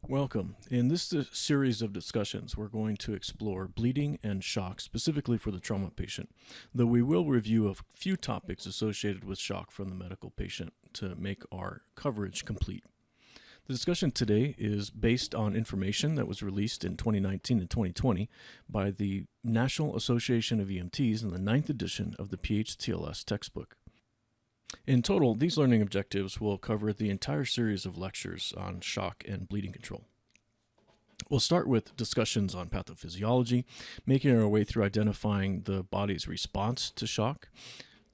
Welcome. In this series of discussions, we're going to explore bleeding and shock specifically for the trauma patient, though we will review a few topics associated with shock from the medical patient to make our coverage complete. The discussion today is based on information that was released in 2019 and 2020 by the National Association of EMTs in the 9th edition of the PHTLS textbook. In total, these learning objectives will cover the entire series of lectures on shock and bleeding control. We'll start with discussions on pathophysiology, making our way through identifying the body's response to shock,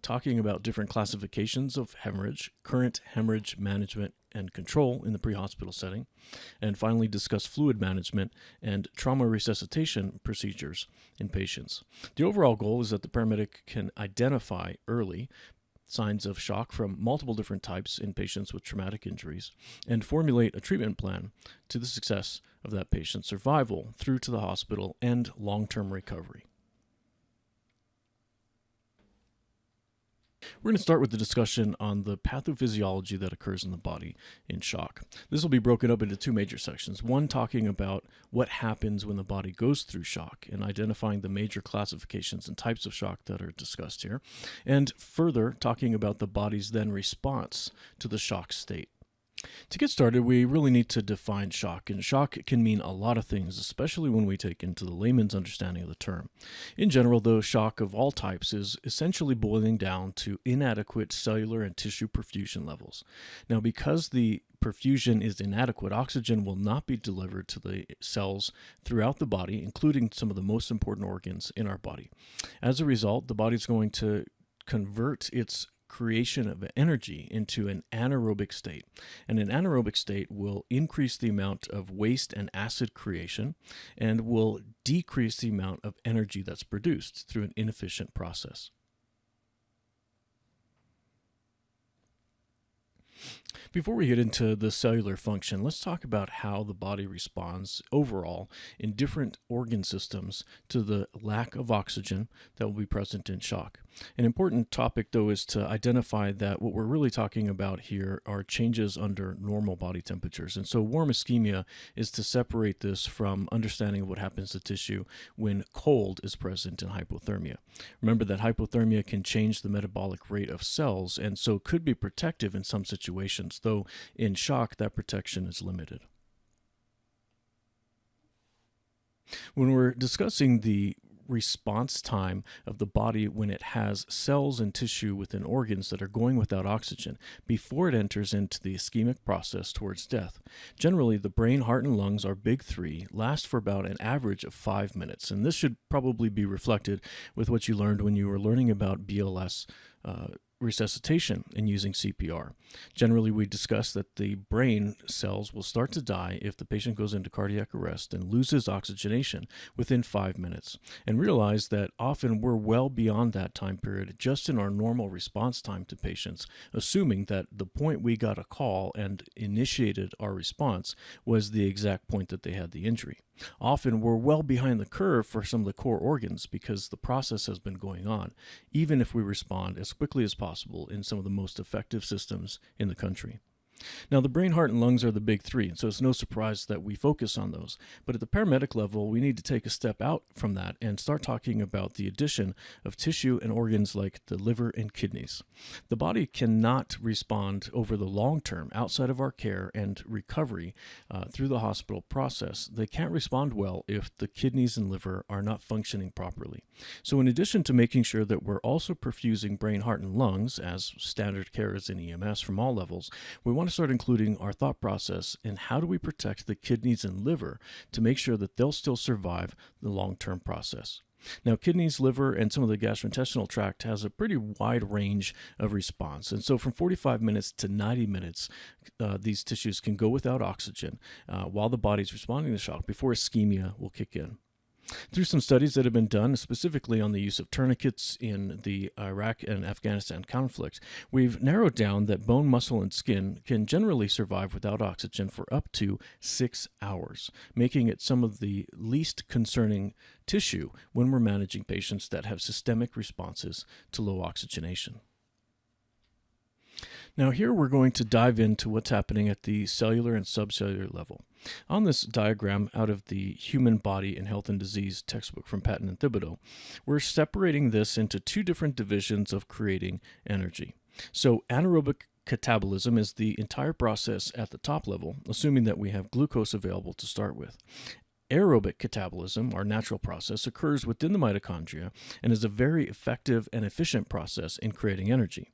talking about different classifications of hemorrhage, current hemorrhage management and control in the pre-hospital setting, and finally discuss fluid management and trauma resuscitation procedures in patients. The overall goal is that the paramedic can identify early signs of shock from multiple different types in patients with traumatic injuries and formulate a treatment plan to the success of that patient's survival through to the hospital and long-term recovery. We're going to start with the discussion on the pathophysiology that occurs in the body in shock. This will be broken up into two major sections. One talking about what happens when the body goes through shock and identifying the major classifications and types of shock that are discussed here. And further, talking about the body's then response to the shock state. To get started, we really need to define shock, and shock can mean a lot of things, especially when we take into the layman's understanding of the term. In general, though, shock of all types is essentially boiling down to inadequate cellular and tissue perfusion levels. Now, because the perfusion is inadequate, oxygen will not be delivered to the cells throughout the body, including some of the most important organs in our body. As a result, the body is going to convert its creation of energy into an anaerobic state. And an anaerobic state will increase the amount of waste and acid creation and will decrease the amount of energy that's produced through an inefficient process. Before we get into the cellular function, let's talk about how the body responds overall in different organ systems to the lack of oxygen that will be present in shock. An important topic, though, is to identify that what we're really talking about here are changes under normal body temperatures. And so warm ischemia is to separate this from understanding what happens to tissue when cold is present in hypothermia. Remember that hypothermia can change the metabolic rate of cells and so could be protective in some situations, though in shock that protection is limited. When we're discussing the response time of the body when it has cells and tissue within organs that are going without oxygen before it enters into the ischemic process towards death. Generally, the brain, heart, and lungs, our big three, last for about an average of 5 minutes, and this should probably be reflected with what you learned when you were learning about BLS resuscitation and using CPR. Generally, we discuss that the brain cells will start to die if the patient goes into cardiac arrest and loses oxygenation within 5 minutes, and realize that often we're well beyond that time period just in our normal response time to patients, assuming that the point we got a call and initiated our response was the exact point that they had the injury. Often we're well behind the curve for some of the core organs because the process has been going on, even if we respond as quickly as possible in some of the most effective systems in the country. Now, the brain, heart, and lungs are the big three, and so it's no surprise that we focus on those. But at the paramedic level, we need to take a step out from that and start talking about the addition of tissue and organs like the liver and kidneys. The body cannot respond over the long term outside of our care and recovery through the hospital process. They can't respond well if the kidneys and liver are not functioning properly. So in addition to making sure that we're also perfusing brain, heart, and lungs, as standard care is in EMS from all levels, we want to start including our thought process in how do we protect the kidneys and liver to make sure that they'll still survive the long-term process. Now, kidneys, liver, and some of the gastrointestinal tract has a pretty wide range of response. And so from 45 minutes to 90 minutes, these tissues can go without oxygen while the body's responding to shock before ischemia will kick in. Through some studies that have been done, specifically on the use of tourniquets in the Iraq and Afghanistan conflict, we've narrowed down that bone, muscle, and skin can generally survive without oxygen for up to 6 hours, making it some of the least concerning tissue when we're managing patients that have systemic responses to low oxygenation. Now here we're going to dive into what's happening at the cellular and subcellular level. On this diagram out of the Human Body in Health and Disease textbook from Patton and Thibodeau, we're separating this into two different divisions of creating energy. So anaerobic catabolism is the entire process at the top level, assuming that we have glucose available to start with. Aerobic catabolism, our natural process, occurs within the mitochondria and is a very effective and efficient process in creating energy.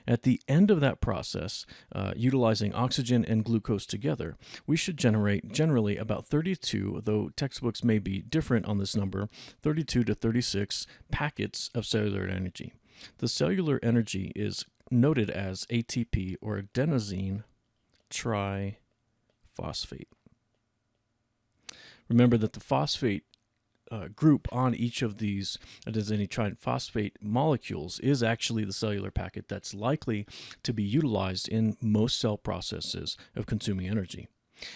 At the end of that process, utilizing oxygen and glucose together, we should generate generally about 32, though textbooks may be different on this number, 32 to 36 packets of cellular energy. The cellular energy is noted as ATP, or adenosine triphosphate. Remember that the phosphate group on each of these adenosine triphosphate molecules is actually the cellular packet that's likely to be utilized in most cell processes of consuming energy.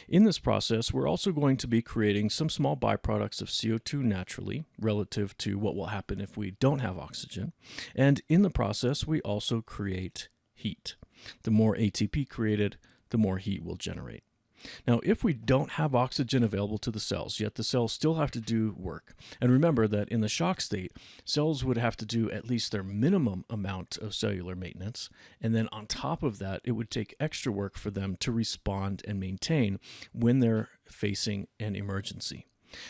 In this process, we're also going to be creating some small byproducts of CO2 naturally, relative to what will happen if we don't have oxygen. And in the process, we also create heat. The more ATP created, the more heat we'll generate. Now, if we don't have oxygen available to the cells, yet the cells still have to do work. And remember that in the shock state, cells would have to do at least their minimum amount of cellular maintenance. And then on top of that, it would take extra work for them to respond and maintain when they're facing an emergency.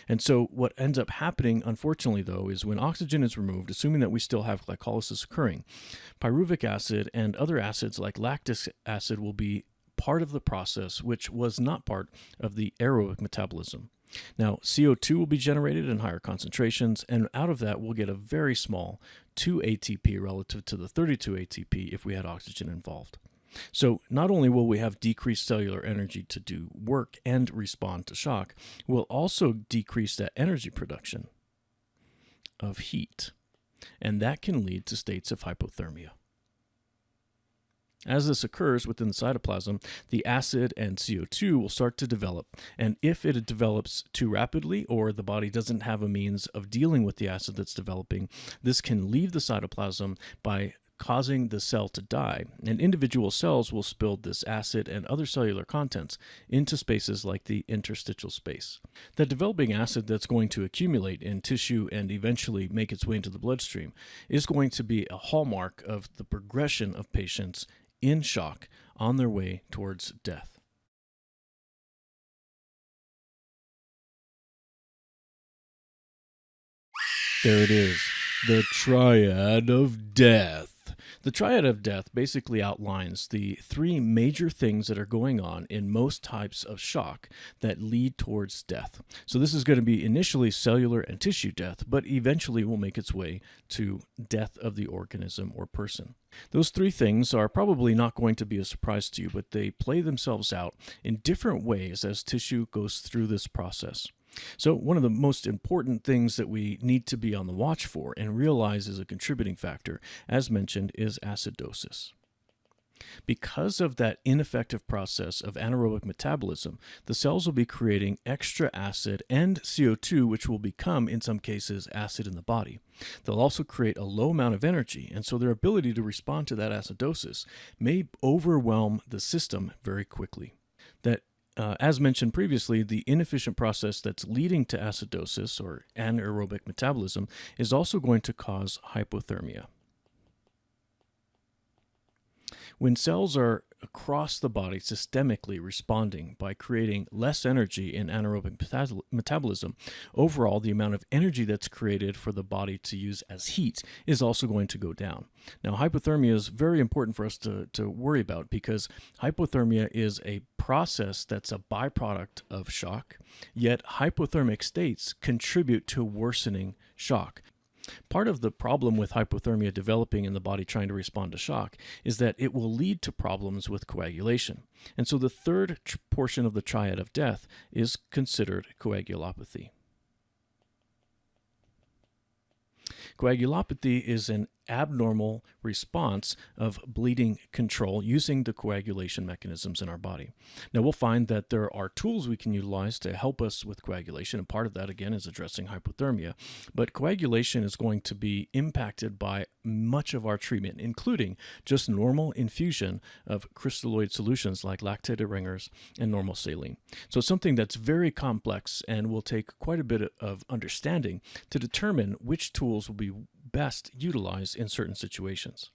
And so what ends up happening, unfortunately, though, is when oxygen is removed, assuming that we still have glycolysis occurring, pyruvic acid and other acids like lactic acid will be part of the process, which was not part of the aerobic metabolism. Now, CO2 will be generated in higher concentrations, and out of that, we'll get a very small 2 ATP relative to the 32 ATP if we had oxygen involved. So not only will we have decreased cellular energy to do work and respond to shock, we'll also decrease that energy production of heat, and that can lead to states of hypothermia. As this occurs within the cytoplasm, the acid and CO2 will start to develop, and if it develops too rapidly or the body doesn't have a means of dealing with the acid that's developing, this can leave the cytoplasm by causing the cell to die, and individual cells will spill this acid and other cellular contents into spaces like the interstitial space. That developing acid that's going to accumulate in tissue and eventually make its way into the bloodstream is going to be a hallmark of the progression of patients in shock on their way towards death. There it is, the triad of death. The triad of death basically outlines the three major things that are going on in most types of shock that lead towards death. So this is going to be initially cellular and tissue death, but eventually will make its way to death of the organism or person. Those three things are probably not going to be a surprise to you, but they play themselves out in different ways as tissue goes through this process. So one of the most important things that we need to be on the watch for and realize is a contributing factor, as mentioned, is acidosis. Because of that ineffective process of anaerobic metabolism, the cells will be creating extra acid and CO2, which will become, in some cases, acid in the body. They'll also create a low amount of energy, and so their ability to respond to that acidosis may overwhelm the system very quickly. As mentioned previously, the inefficient process that's leading to acidosis or anaerobic metabolism is also going to cause hypothermia. When cells are across the body systemically responding by creating less energy in anaerobic metabolism, overall the amount of energy that's created for the body to use as heat is also going to go down. Now, hypothermia is very important for us to worry about because hypothermia is a process that's a byproduct of shock, yet hypothermic states contribute to worsening shock. Part of the problem with hypothermia developing in the body trying to respond to shock is that it will lead to problems with coagulation. And so the third portion of the triad of death is considered coagulopathy. Coagulopathy is an abnormal response of bleeding control using the coagulation mechanisms in our body. Now, we'll find that there are tools we can utilize to help us with coagulation, and part of that, again, is addressing hypothermia. But coagulation is going to be impacted by much of our treatment, including just normal infusion of crystalloid solutions like lactated ringers and normal saline. So it's something that's very complex and will take quite a bit of understanding to determine which tools will be best utilized in certain situations.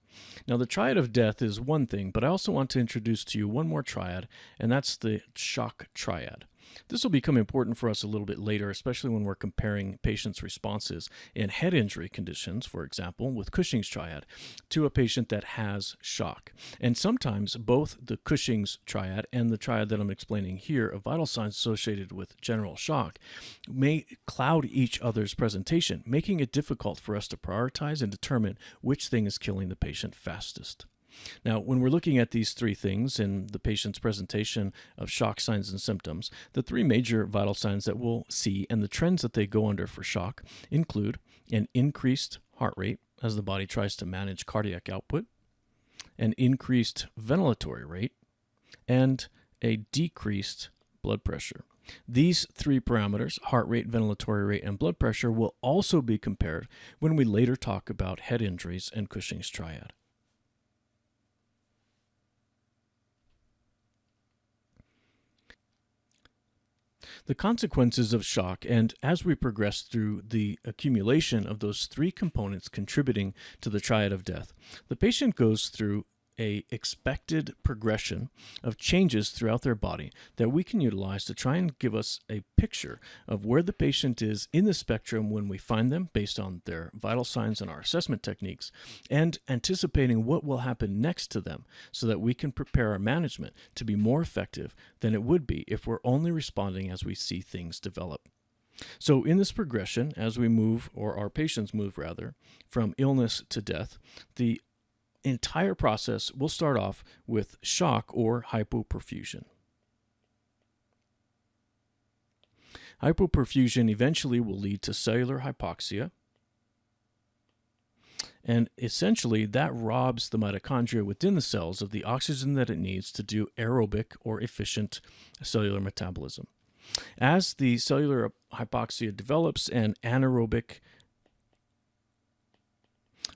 Now, the triad of death is one thing, but I also want to introduce to you one more triad, and that's the shock triad. This will become important for us a little bit later, especially when we're comparing patients' responses in head injury conditions, for example, with Cushing's triad, to a patient that has shock. And sometimes both the Cushing's triad and the triad that I'm explaining here of vital signs associated with general shock may cloud each other's presentation, making it difficult for us to prioritize and determine which thing is killing the patient fastest. Now, when we're looking at these three things in the patient's presentation of shock signs and symptoms, the three major vital signs that we'll see and the trends that they go under for shock include an increased heart rate as the body tries to manage cardiac output, an increased ventilatory rate, and a decreased blood pressure. These three parameters, heart rate, ventilatory rate, and blood pressure, will also be compared when we later talk about head injuries and Cushing's triad. The consequences of shock, and as we progress through the accumulation of those three components contributing to the triad of death, the patient goes through a expected progression of changes throughout their body that we can utilize to try and give us a picture of where the patient is in the spectrum when we find them based on their vital signs and our assessment techniques, and anticipating what will happen next to them so that we can prepare our management to be more effective than it would be if we're only responding as we see things develop. So in this progression, as we move, or our patients move rather, from illness to death, the entire process will start off with shock or hypoperfusion. Hypoperfusion eventually will lead to cellular hypoxia, and essentially that robs the mitochondria within the cells of the oxygen that it needs to do aerobic or efficient cellular metabolism. As the cellular hypoxia develops and anaerobic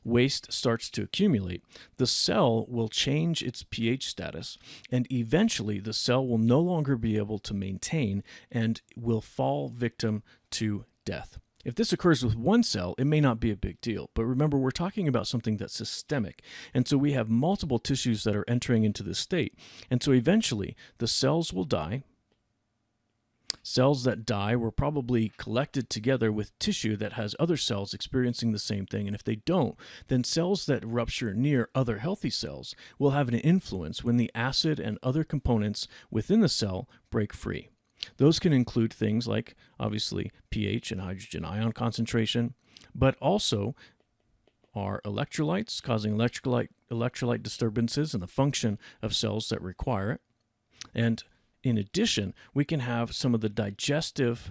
waste starts to accumulate, the cell will change its pH status, and eventually the cell will no longer be able to maintain and will fall victim to death. If this occurs with one cell, it may not be a big deal, but remember, we're talking about something that's systemic, and so we have multiple tissues that are entering into this state, and so eventually the cells will die. Cells that die were probably collected together with tissue that has other cells experiencing the same thing, and if they don't, then cells that rupture near other healthy cells will have an influence when the acid and other components within the cell break free. Those can include things like, obviously, pH and hydrogen ion concentration, but also are electrolytes, causing electrolyte disturbances in the function of cells that require it. And in addition, we can have some of the digestive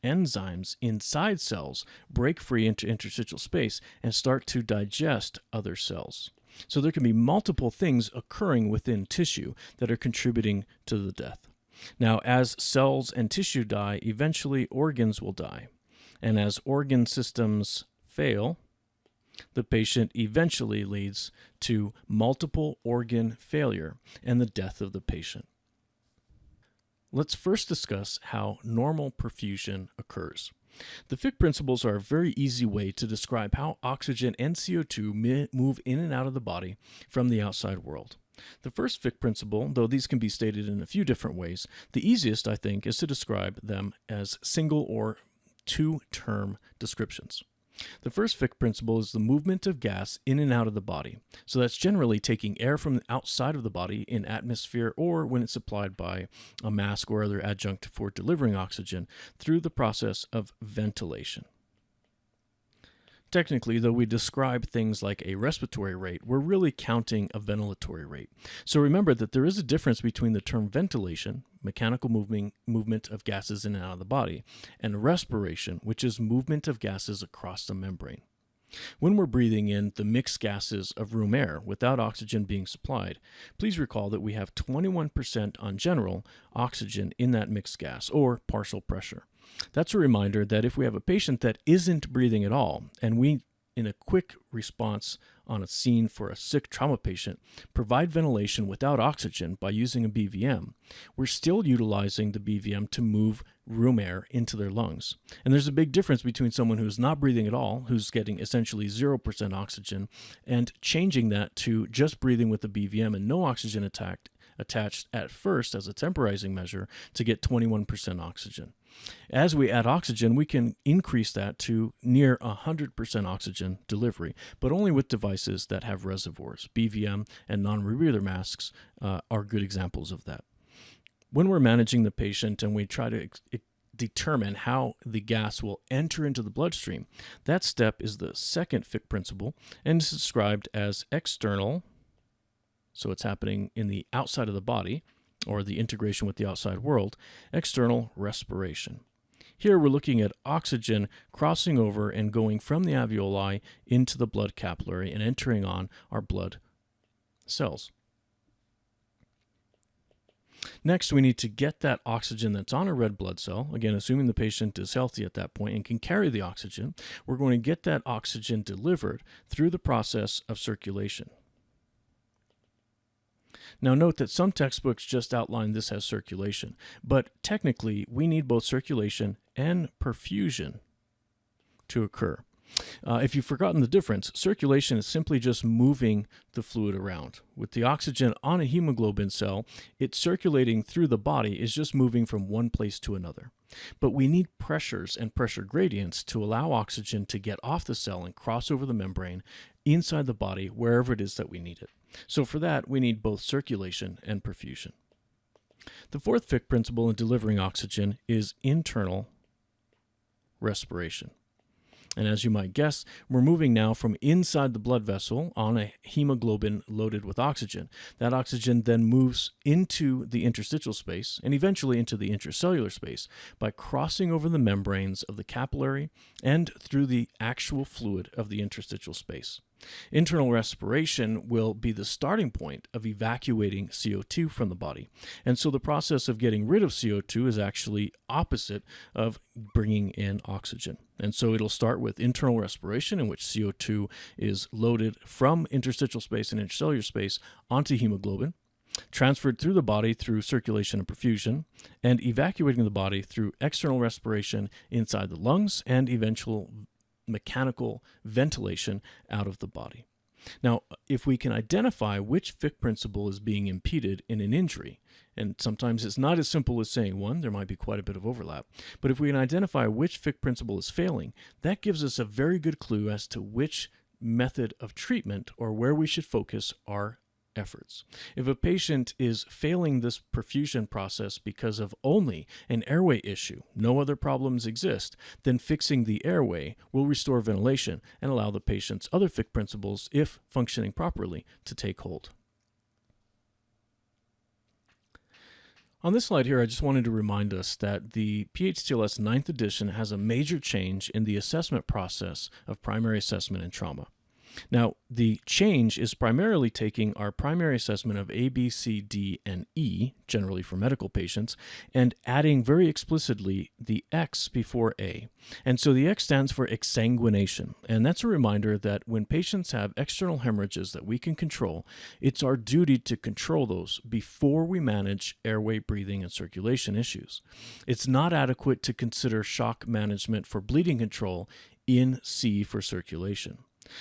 enzymes inside cells break free into interstitial space and start to digest other cells. So there can be multiple things occurring within tissue that are contributing to the death. Now, as cells and tissue die, eventually organs will die. And as organ systems fail, the patient eventually leads to multiple organ failure and the death of the patient. Let's first discuss how normal perfusion occurs. The Fick principles are a very easy way to describe how oxygen and CO2 move in and out of the body from the outside world. The first Fick principle, though these can be stated in a few different ways, the easiest, I think, is to describe them as single or two-term descriptions. The first Fick principle is the movement of gas in and out of the body. So that's generally taking air from outside of the body in atmosphere or when it's supplied by a mask or other adjunct for delivering oxygen through the process of ventilation. Technically, though we describe things like a respiratory rate, we're really counting a ventilatory rate. So remember that there is a difference between the term ventilation, mechanical movement of gases in and out of the body, and respiration, which is movement of gases across the membrane. When we're breathing in the mixed gases of room air without oxygen being supplied, please recall that we have 21% on general oxygen in that mixed gas, or partial pressure. That's a reminder that if we have a patient that isn't breathing at all, and we, in a quick response on a scene for a sick trauma patient, provide ventilation without oxygen by using a BVM, we're still utilizing the BVM to move room air into their lungs. And there's a big difference between someone who's not breathing at all, who's getting essentially 0% oxygen, and changing that to just breathing with the BVM and no oxygen attached at first as a temporizing measure to get 21% oxygen. As we add oxygen, we can increase that to near 100% oxygen delivery, but only with devices that have reservoirs. BVM and non-rebreather masks are good examples of that. When we're managing the patient and we try to determine how the gas will enter into the bloodstream, that step is the second Fick principle and is described as external, so it's happening in the outside of the body, or the integration with the outside world, external respiration. Here we're looking at oxygen crossing over and going from the alveoli into the blood capillary and entering on our blood cells. Next, we need to get that oxygen that's on a red blood cell, again, assuming the patient is healthy at that point and can carry the oxygen. We're going to get that oxygen delivered through the process of circulation. Now note that some textbooks just outline this as circulation, but technically we need both circulation and perfusion to occur. If you've forgotten the difference, circulation is simply just moving the fluid around. With the oxygen on a hemoglobin cell, it's circulating through the body is just moving from one place to another. But we need pressures and pressure gradients to allow oxygen to get off the cell and cross over the membrane inside the body wherever it is that we need it. So for that, we need both circulation and perfusion. The fourth Fick principle in delivering oxygen is internal respiration. And as you might guess, we're moving now from inside the blood vessel on a hemoglobin loaded with oxygen. That oxygen then moves into the interstitial space and eventually into the intracellular space by crossing over the membranes of the capillary and through the actual fluid of the interstitial space. Internal respiration will be the starting point of evacuating CO2 from the body. And so the process of getting rid of CO2 is actually opposite of bringing in oxygen. And so it'll start with internal respiration, in which CO2 is loaded from interstitial space and intracellular space onto hemoglobin, transferred through the body through circulation and perfusion, and evacuating the body through external respiration inside the lungs and eventual mechanical ventilation out of the body. Now, if we can identify which Fick principle is being impeded in an injury, and sometimes it's not as simple as saying one, there might be quite a bit of overlap, but if we can identify which Fick principle is failing, that gives us a very good clue as to which method of treatment or where we should focus our efforts. If a patient is failing this perfusion process because of only an airway issue, no other problems exist, then fixing the airway will restore ventilation and allow the patient's other Fick principles, if functioning properly, to take hold. On this slide here, I just wanted to remind us that the PHTLS 9th edition has a major change in the assessment process of primary assessment in trauma. Now, the change is primarily taking our primary assessment of A, B, C, D, and E, generally for medical patients, and adding very explicitly the X before A. And so the X stands for exsanguination. And that's a reminder that when patients have external hemorrhages that we can control, it's our duty to control those before we manage airway, breathing, and circulation issues. It's not adequate to consider shock management for bleeding control in C for circulation.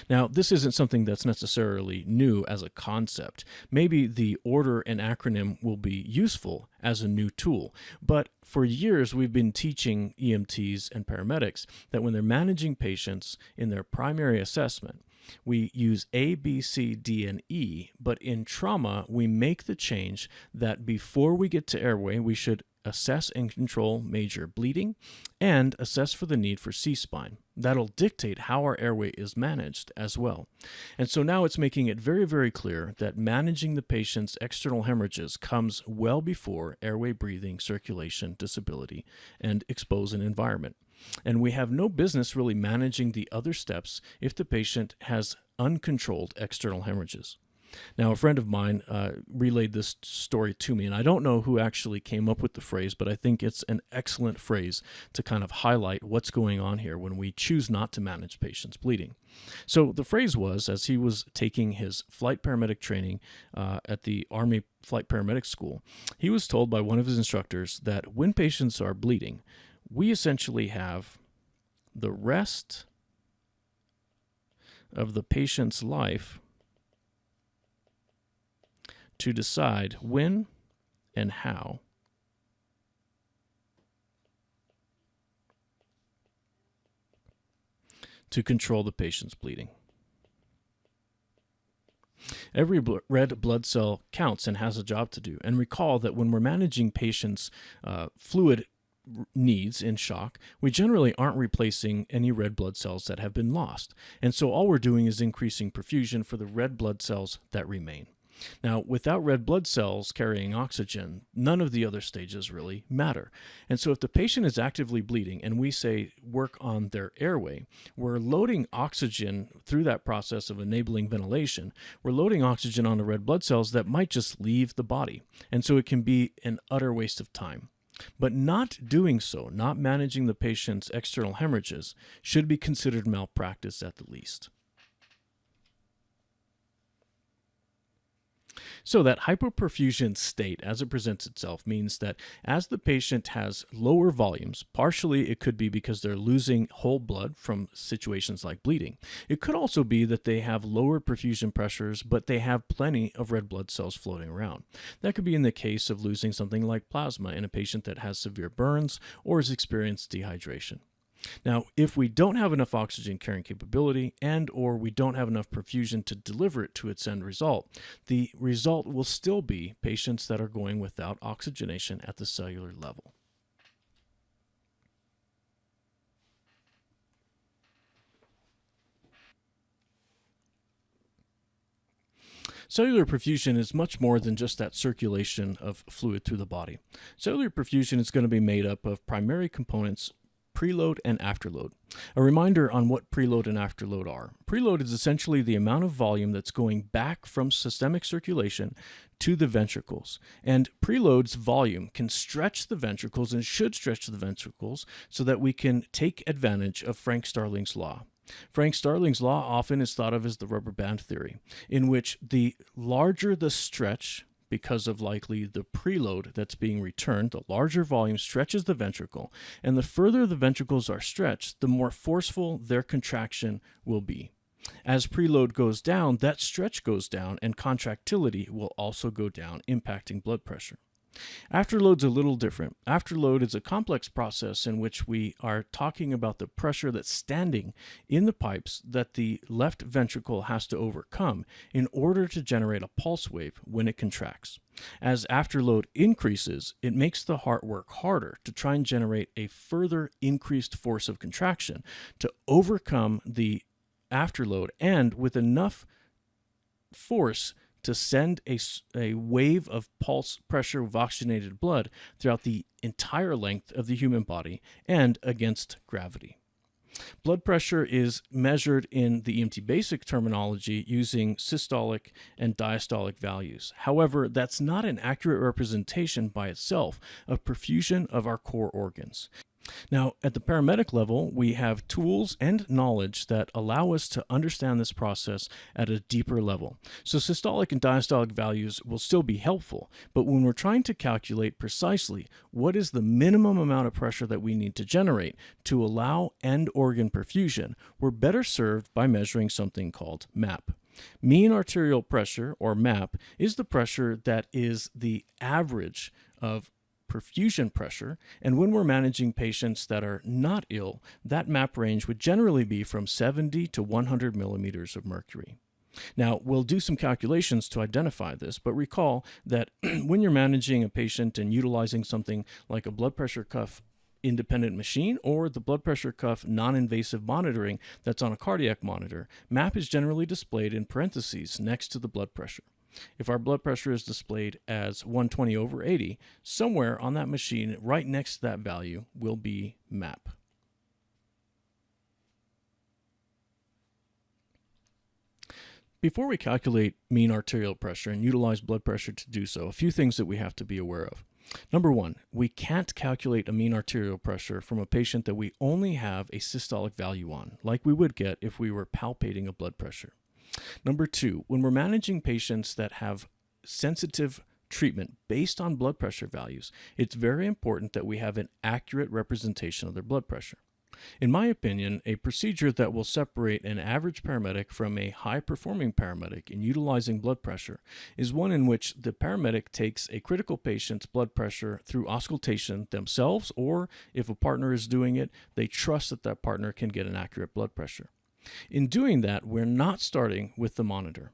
Now, this isn't something that's necessarily new as a concept. Maybe the order and acronym will be useful as a new tool, but for years we've been teaching EMTs and paramedics that when they're managing patients in their primary assessment, we use A, B, C, D, and E, but in trauma, we make the change that before we get to airway, we should assess and control major bleeding, and assess for the need for C-spine. That'll dictate how our airway is managed as well. And so now it's making it very, very clear that managing the patient's external hemorrhages comes well before airway, breathing, circulation, disability, and exposed environment. And we have no business really managing the other steps if the patient has uncontrolled external hemorrhages. Now, a friend of mine relayed this story to me, and I don't know who actually came up with the phrase, but I think it's an excellent phrase to kind of highlight what's going on here when we choose not to manage patients bleeding. So the phrase was, as he was taking his flight paramedic training at the Army Flight Paramedic School, he was told by one of his instructors that when patients are bleeding, we essentially have the rest of the patient's life to decide when and how to control the patient's bleeding. Every red blood cell counts and has a job to do. And recall that when we're managing patients' fluid needs in shock, we generally aren't replacing any red blood cells that have been lost. And so all we're doing is increasing perfusion for the red blood cells that remain. Now, without red blood cells carrying oxygen, none of the other stages really matter. And so if the patient is actively bleeding and we say work on their airway, we're loading oxygen through that process of enabling ventilation. We're loading oxygen on the red blood cells that might just leave the body. And so it can be an utter waste of time. But not doing so, not managing the patient's external hemorrhages, should be considered malpractice at the least. So that hypoperfusion state, as it presents itself, means that as the patient has lower volumes, partially it could be because they're losing whole blood from situations like bleeding. It could also be that they have lower perfusion pressures, but they have plenty of red blood cells floating around. That could be in the case of losing something like plasma in a patient that has severe burns or has experienced dehydration. Now, if we don't have enough oxygen carrying capability and or we don't have enough perfusion to deliver it to its end result, the result will still be patients that are going without oxygenation at the cellular level. Cellular perfusion is much more than just that circulation of fluid through the body. Cellular perfusion is going to be made up of primary components: preload and afterload. A reminder on what preload and afterload are. Preload is essentially the amount of volume that's going back from systemic circulation to the ventricles. And preload's volume can stretch the ventricles and should stretch the ventricles so that we can take advantage of Frank Starling's law. Frank Starling's law often is thought of as the rubber band theory, in which the larger the stretch, because of likely the preload that's being returned, the larger volume stretches the ventricle, and the further the ventricles are stretched, the more forceful their contraction will be. As preload goes down, that stretch goes down, and contractility will also go down, impacting blood pressure. Afterload's a little different. Afterload is a complex process in which we are talking about the pressure that's standing in the pipes that the left ventricle has to overcome in order to generate a pulse wave when it contracts. As afterload increases, it makes the heart work harder to try and generate a further increased force of contraction to overcome the afterload, and with enough force to send a wave of pulse pressure of oxygenated blood throughout the entire length of the human body and against gravity. Blood pressure is measured in the EMT basic terminology using systolic and diastolic values. However, that's not an accurate representation by itself of perfusion of our core organs. Now, at the paramedic level, we have tools and knowledge that allow us to understand this process at a deeper level. So systolic and diastolic values will still be helpful, but when we're trying to calculate precisely what is the minimum amount of pressure that we need to generate to allow end organ perfusion, we're better served by measuring something called MAP. Mean arterial pressure, or MAP, is the pressure that is the average of perfusion pressure, and when we're managing patients that are not ill, that MAP range would generally be from 70 to 100 millimeters of mercury. Now, we'll do some calculations to identify this, but recall that when you're managing a patient and utilizing something like a blood pressure cuff independent machine or the blood pressure cuff non-invasive monitoring that's on a cardiac monitor, MAP is generally displayed in parentheses next to the blood pressure. If our blood pressure is displayed as 120/80, somewhere on that machine right next to that value will be MAP. Before we calculate mean arterial pressure and utilize blood pressure to do so, a few things that we have to be aware of. Number one, we can't calculate a mean arterial pressure from a patient that we only have a systolic value on, like we would get if we were palpating a blood pressure. Number two, when we're managing patients that have sensitive treatment based on blood pressure values, it's very important that we have an accurate representation of their blood pressure. In my opinion, a procedure that will separate an average paramedic from a high-performing paramedic in utilizing blood pressure is one in which the paramedic takes a critical patient's blood pressure through auscultation themselves, or if a partner is doing it, they trust that that partner can get an accurate blood pressure. In doing that, we're not starting with the monitor.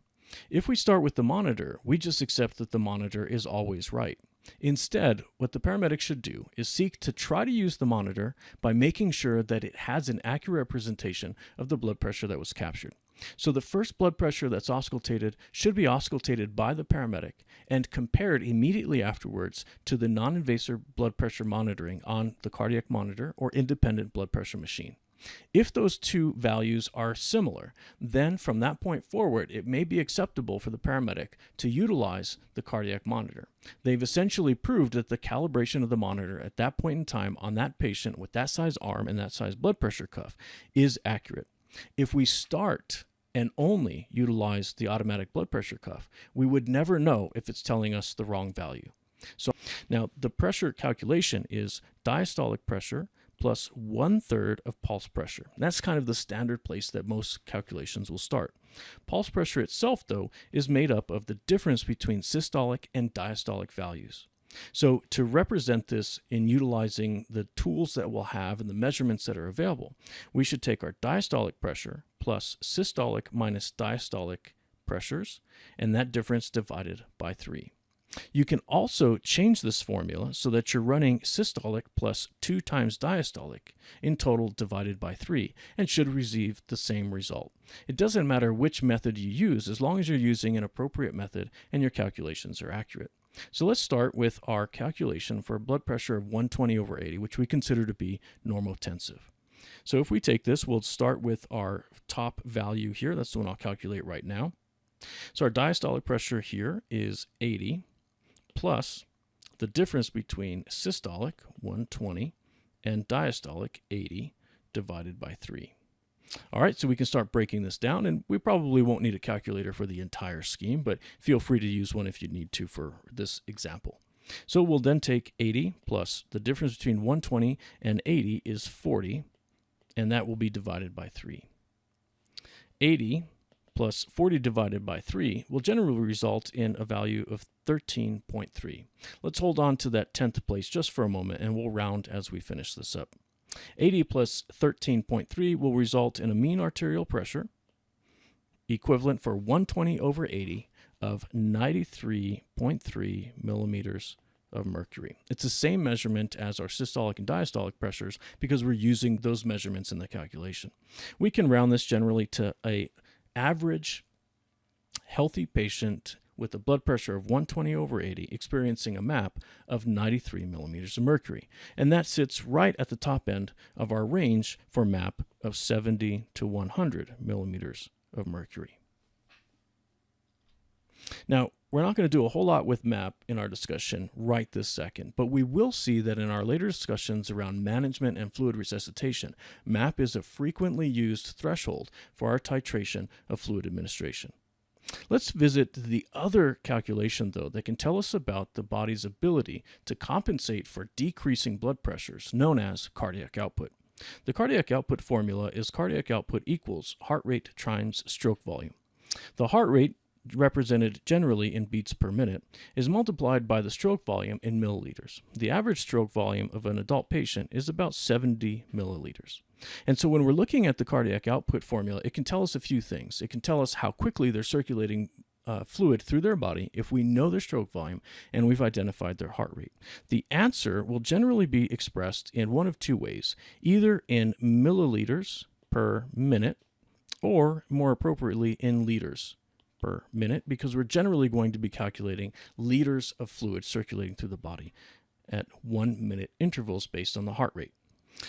If we start with the monitor, we just accept that the monitor is always right. Instead, what the paramedic should do is seek to try to use the monitor by making sure that it has an accurate representation of the blood pressure that was captured. So the first blood pressure that's auscultated should be auscultated by the paramedic and compared immediately afterwards to the non-invasive blood pressure monitoring on the cardiac monitor or independent blood pressure machine. If those two values are similar, then from that point forward, it may be acceptable for the paramedic to utilize the cardiac monitor. They've essentially proved that the calibration of the monitor at that point in time on that patient with that size arm and that size blood pressure cuff is accurate. If we start and only utilize the automatic blood pressure cuff, we would never know if it's telling us the wrong value. So now the pressure calculation is diastolic pressure plus 1/3 of pulse pressure. That's kind of the standard place that most calculations will start. Pulse pressure itself, though, is made up of the difference between systolic and diastolic values. So to represent this in utilizing the tools that we'll have and the measurements that are available, we should take our diastolic pressure plus systolic minus diastolic pressures, and that difference divided by 3. You can also change this formula so that you're running systolic plus 2 times diastolic in total divided by 3 and should receive the same result. It doesn't matter which method you use as long as you're using an appropriate method and your calculations are accurate. So let's start with our calculation for a blood pressure of 120/80, which we consider to be normotensive. So if we take this, we'll start with our top value here. That's the one I'll calculate right now. So our diastolic pressure here is 80. Plus the difference between systolic, 120, and diastolic, 80, divided by 3. All right, so we can start breaking this down, and we probably won't need a calculator for the entire scheme, but feel free to use one if you need to for this example. So we'll then take 80 plus the difference between 120 and 80 is 40, and that will be divided by 3. 80 plus 40 divided by 3 will generally result in a value of 13.3. Let's hold on to that 10th place just for a moment, and we'll round as we finish this up. 80 plus 13.3 will result in a mean arterial pressure equivalent for 120/80 of 93.3 millimeters of mercury. It's the same measurement as our systolic and diastolic pressures because we're using those measurements in the calculation. We can round this generally to a average healthy patient with a blood pressure of 120/80 experiencing a MAP of 93 millimeters of mercury. And that sits right at the top end of our range for MAP of 70 to 100 millimeters of mercury. Now, we're not going to do a whole lot with MAP in our discussion right this second, but we will see that in our later discussions around management and fluid resuscitation, MAP is a frequently used threshold for our titration of fluid administration. Let's visit the other calculation, though, that can tell us about the body's ability to compensate for decreasing blood pressures, known as cardiac output. The cardiac output formula is cardiac output equals heart rate times stroke volume. The heart rate, represented generally in beats per minute, is multiplied by the stroke volume in milliliters. The average stroke volume of an adult patient is about 70 milliliters. And so when we're looking at the cardiac output formula, it can tell us a few things. It can tell us how quickly they're circulating fluid through their body if we know their stroke volume and we've identified their heart rate. The answer will generally be expressed in one of two ways, either in milliliters per minute or, more appropriately, in liters per minute, because we're generally going to be calculating liters of fluid circulating through the body at 1 minute intervals based on the heart rate.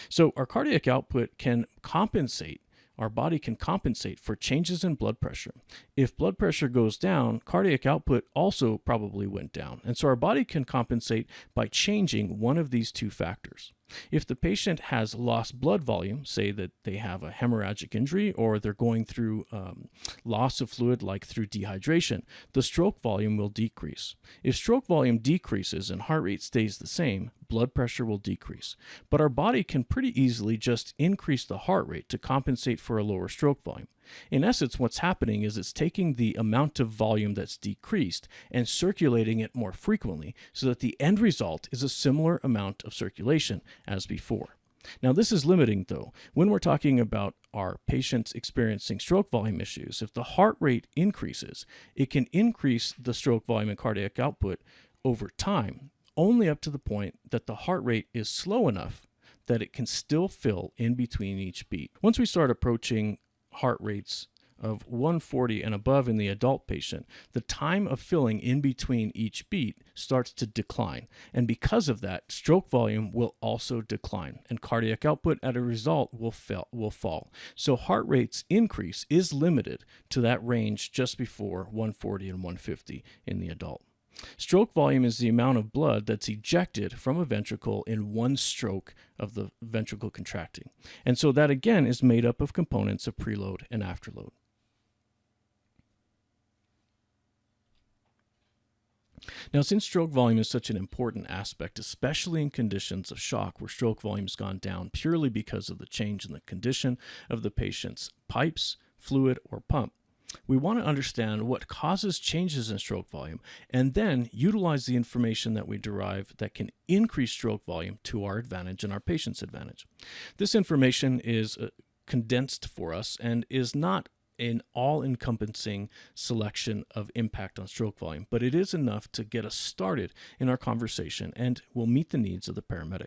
So our cardiac output can compensate, our body can compensate for changes in blood pressure. If blood pressure goes down, cardiac output also probably went down. And so our body can compensate by changing one of these two factors. If the patient has lost blood volume, say that they have a hemorrhagic injury or they're going through loss of fluid like through dehydration, the stroke volume will decrease. If stroke volume decreases and heart rate stays the same, blood pressure will decrease. But our body can pretty easily just increase the heart rate to compensate for a lower stroke volume. In essence, what's happening is it's taking the amount of volume that's decreased and circulating it more frequently so that the end result is a similar amount of circulation as before. Now, this is limiting, though. When we're talking about our patients experiencing stroke volume issues, if the heart rate increases, it can increase the stroke volume and cardiac output over time, only up to the point that the heart rate is slow enough that it can still fill in between each beat. Once we start approaching heart rates of 140 and above in the adult patient, the time of filling in between each beat starts to decline. And because of that, stroke volume will also decline, and cardiac output as a result will fall. So heart rate's increase is limited to that range just before 140 and 150 in the adult. Stroke volume is the amount of blood that's ejected from a ventricle in one stroke of the ventricle contracting. And so that again is made up of components of preload and afterload. Now, since stroke volume is such an important aspect, especially in conditions of shock where stroke volume has gone down purely because of the change in the condition of the patient's pipes, fluid, or pump, we want to understand what causes changes in stroke volume and then utilize the information that we derive that can increase stroke volume to our advantage and our patient's advantage. This information is condensed for us and is not an all-encompassing selection of impact on stroke volume, but it is enough to get us started in our conversation and will meet the needs of the paramedic.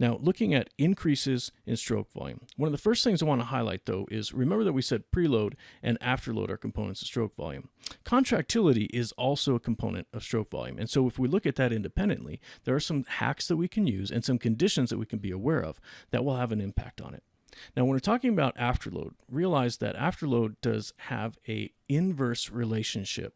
Now, looking at increases in stroke volume, one of the first things I want to highlight, though, is remember that we said preload and afterload are components of stroke volume. Contractility is also a component of stroke volume. And so if we look at that independently, there are some hacks that we can use and some conditions that we can be aware of that will have an impact on it. Now, when we're talking about afterload, realize that afterload does have an inverse relationship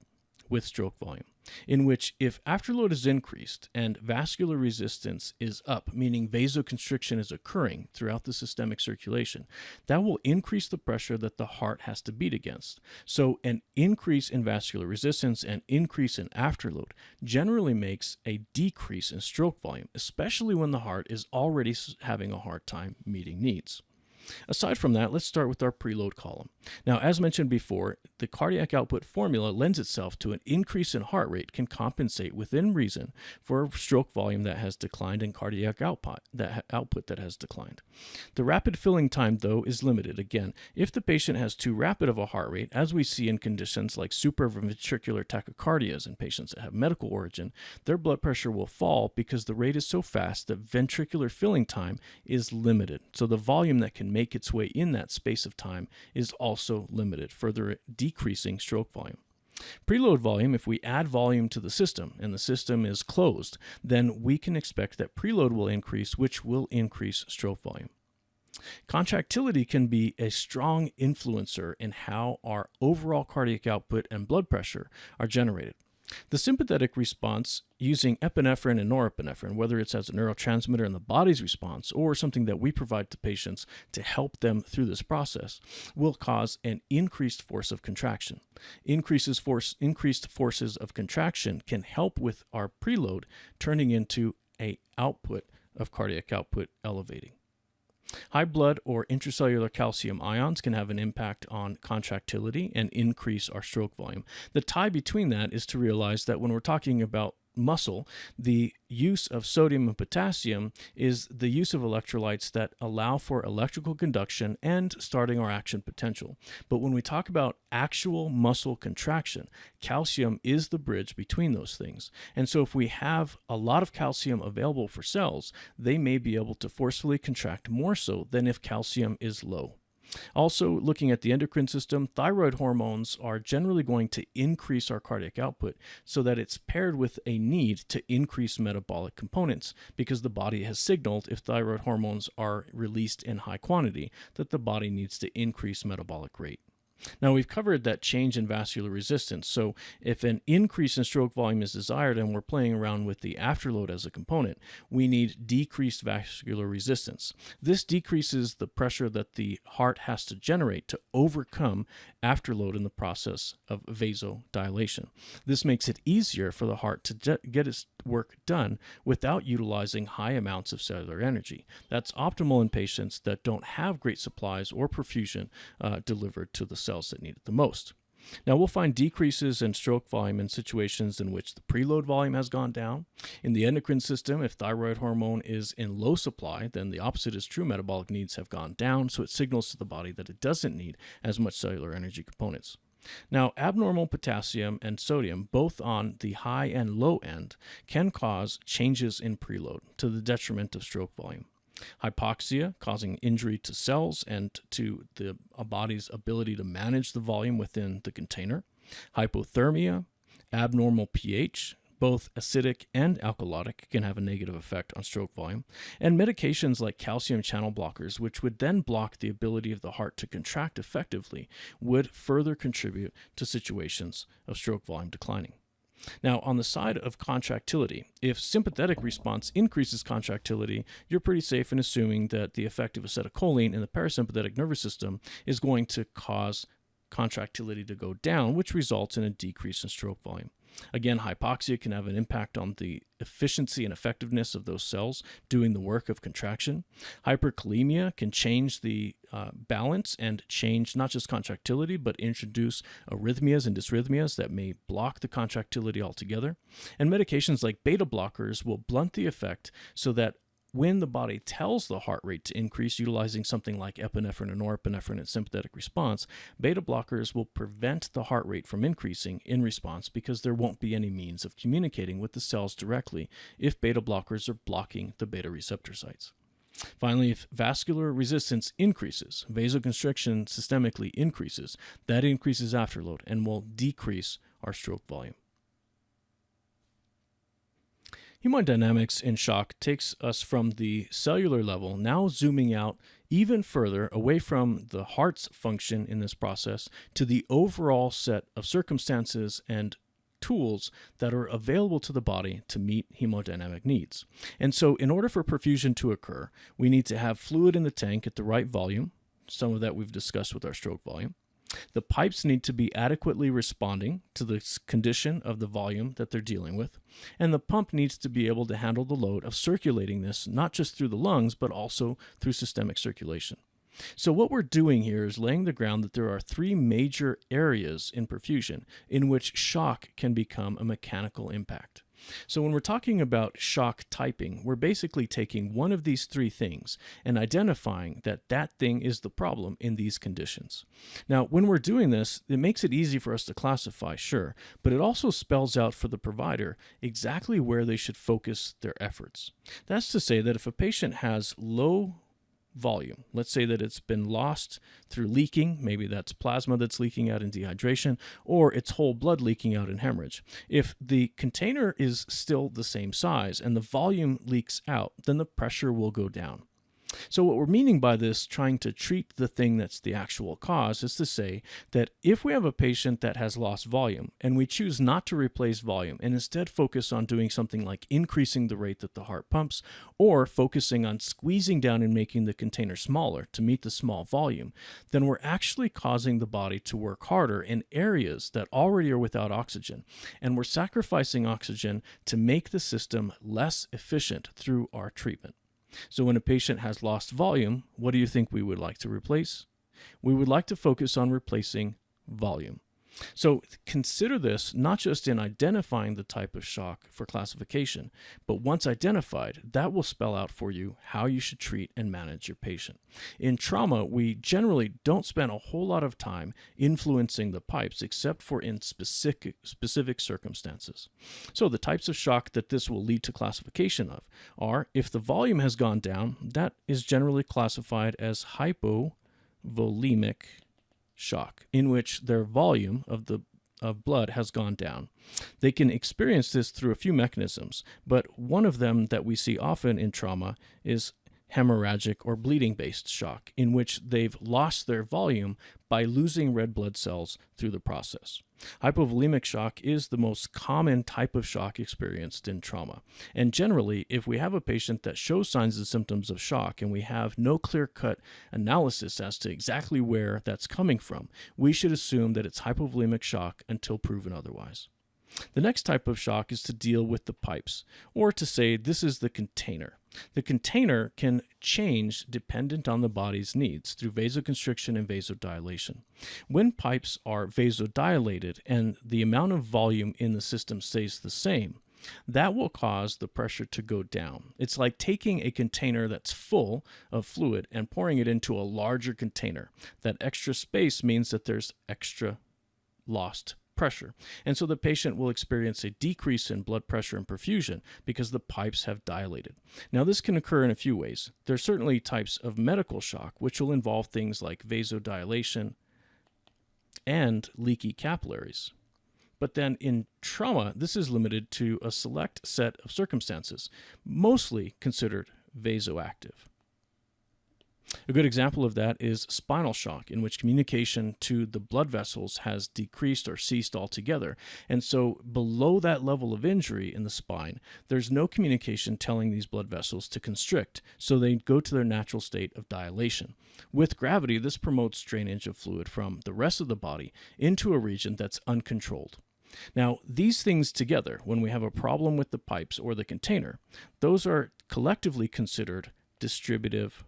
with stroke volume, in which if afterload is increased and vascular resistance is up, meaning vasoconstriction is occurring throughout the systemic circulation, that will increase the pressure that the heart has to beat against. So an increase in vascular resistance and increase in afterload generally makes a decrease in stroke volume, especially when the heart is already having a hard time meeting needs. Aside from that, let's start with our preload column. Now, as mentioned before, the cardiac output formula lends itself to an increase in heart rate can compensate within reason for stroke volume that has declined and cardiac output that has declined. The rapid filling time, though, is limited. Again, if the patient has too rapid of a heart rate, as we see in conditions like supraventricular tachycardias in patients that have medical origin, their blood pressure will fall because the rate is so fast that ventricular filling time is limited. So the volume that can make its way in that space of time is also limited, further decreasing stroke volume. Preload volume, if we add volume to the system and the system is closed, then we can expect that preload will increase, which will increase stroke volume. Contractility can be a strong influencer in how our overall cardiac output and blood pressure are generated. The sympathetic response using epinephrine and norepinephrine, whether it's as a neurotransmitter in the body's response or something that we provide to patients to help them through this process, will cause an increased force of contraction. Increased forces of contraction can help with our preload turning into an output of cardiac output elevating. High blood or intracellular calcium ions can have an impact on contractility and increase our stroke volume. The tie between that is to realize that when we're talking about muscle, the use of sodium and potassium is the use of electrolytes that allow for electrical conduction and starting our action potential. But when we talk about actual muscle contraction, calcium is the bridge between those things. And so if we have a lot of calcium available for cells, they may be able to forcefully contract more so than if calcium is low. Also, looking at the endocrine system, thyroid hormones are generally going to increase our cardiac output so that it's paired with a need to increase metabolic components, because the body has signaled, if thyroid hormones are released in high quantity, that the body needs to increase metabolic rate. Now, we've covered that change in vascular resistance. So if an increase in stroke volume is desired and we're playing around with the afterload as a component, we need decreased vascular resistance. This decreases the pressure that the heart has to generate to overcome afterload in the process of vasodilation. This makes it easier for the heart to get its work done without utilizing high amounts of cellular energy. That's optimal in patients that don't have great supplies or perfusion delivered to the cells that need it the most. Now, we'll find decreases in stroke volume in situations in which the preload volume has gone down. In the endocrine system, if thyroid hormone is in low supply, then the opposite is true. Metabolic needs have gone down, so it signals to the body that it doesn't need as much cellular energy components. Now, abnormal potassium and sodium, both on the high and low end, can cause changes in preload to the detriment of stroke volume. Hypoxia, causing injury to cells and to the body's ability to manage the volume within the container. Hypothermia, abnormal pH, both acidic and alkalotic, can have a negative effect on stroke volume. And medications like calcium channel blockers, which would then block the ability of the heart to contract effectively, would further contribute to situations of stroke volume declining. Now, on the side of contractility, if sympathetic response increases contractility, you're pretty safe in assuming that the effect of acetylcholine in the parasympathetic nervous system is going to cause contractility to go down, which results in a decrease in stroke volume. Again, hypoxia can have an impact on the efficiency and effectiveness of those cells doing the work of contraction. Hyperkalemia can change the balance and change not just contractility, but introduce arrhythmias and dysrhythmias that may block the contractility altogether. And medications like beta blockers will blunt the effect so that when the body tells the heart rate to increase utilizing something like epinephrine or norepinephrine in sympathetic response, beta blockers will prevent the heart rate from increasing in response, because there won't be any means of communicating with the cells directly if beta blockers are blocking the beta receptor sites. Finally, if vascular resistance increases, vasoconstriction systemically increases, that increases afterload and will decrease our stroke volume. Hemodynamics in shock takes us from the cellular level, now zooming out even further away from the heart's function in this process to the overall set of circumstances and tools that are available to the body to meet hemodynamic needs. And so in order for perfusion to occur, we need to have fluid in the tank at the right volume. Some of that we've discussed with our stroke volume. The pipes need to be adequately responding to the condition of the volume that they're dealing with, and the pump needs to be able to handle the load of circulating this not just through the lungs, but also through systemic circulation. So what we're doing here is laying the ground that there are three major areas in perfusion in which shock can become a mechanical impact. So when we're talking about shock typing, we're basically taking one of these three things and identifying that that thing is the problem in these conditions. Now, when we're doing this, it makes it easy for us to classify, sure, but it also spells out for the provider exactly where they should focus their efforts. That's to say that if a patient has low volume, let's say that it's been lost through leaking, maybe that's plasma that's leaking out in dehydration, or it's whole blood leaking out in hemorrhage. If the container is still the same size and the volume leaks out, then the pressure will go down. So what we're meaning by this, trying to treat the thing that's the actual cause, is to say that if we have a patient that has lost volume and we choose not to replace volume and instead focus on doing something like increasing the rate that the heart pumps, or focusing on squeezing down and making the container smaller to meet the small volume, then we're actually causing the body to work harder in areas that already are without oxygen, and we're sacrificing oxygen to make the system less efficient through our treatment. So when a patient has lost volume, what do you think we would like to replace? We would like to focus on replacing volume. So consider this not just in identifying the type of shock for classification, but once identified, that will spell out for you how you should treat and manage your patient. In trauma, we generally don't spend a whole lot of time influencing the pipes except for in specific circumstances. So the types of shock that this will lead to classification of are, if the volume has gone down, that is generally classified as hypovolemic shock, in which their volume of blood has gone down. They can experience this through a few mechanisms, but one of them that we see often in trauma is hemorrhagic or bleeding-based shock, in which they've lost their volume by losing red blood cells through the process. Hypovolemic shock is the most common type of shock experienced in trauma. And generally, if we have a patient that shows signs and symptoms of shock and we have no clear-cut analysis as to exactly where that's coming from, we should assume that it's hypovolemic shock until proven otherwise. The next type of shock is to deal with the pipes, or to say this is the container. The container can change dependent on the body's needs through vasoconstriction and vasodilation. When pipes are vasodilated and the amount of volume in the system stays the same, that will cause the pressure to go down. It's like taking a container that's full of fluid and pouring it into a larger container. That extra space means that there's extra lost pressure. And so the patient will experience a decrease in blood pressure and perfusion because the pipes have dilated. Now, this can occur in a few ways. There are certainly types of medical shock, which will involve things like vasodilation and leaky capillaries. But then in trauma, this is limited to a select set of circumstances, mostly considered vasoactive. A good example of that is spinal shock, in which communication to the blood vessels has decreased or ceased altogether. And so below that level of injury in the spine, there's no communication telling these blood vessels to constrict, so they go to their natural state of dilation. With gravity, this promotes drainage of fluid from the rest of the body into a region that's uncontrolled. Now, these things together, when we have a problem with the pipes or the container, those are collectively considered distributive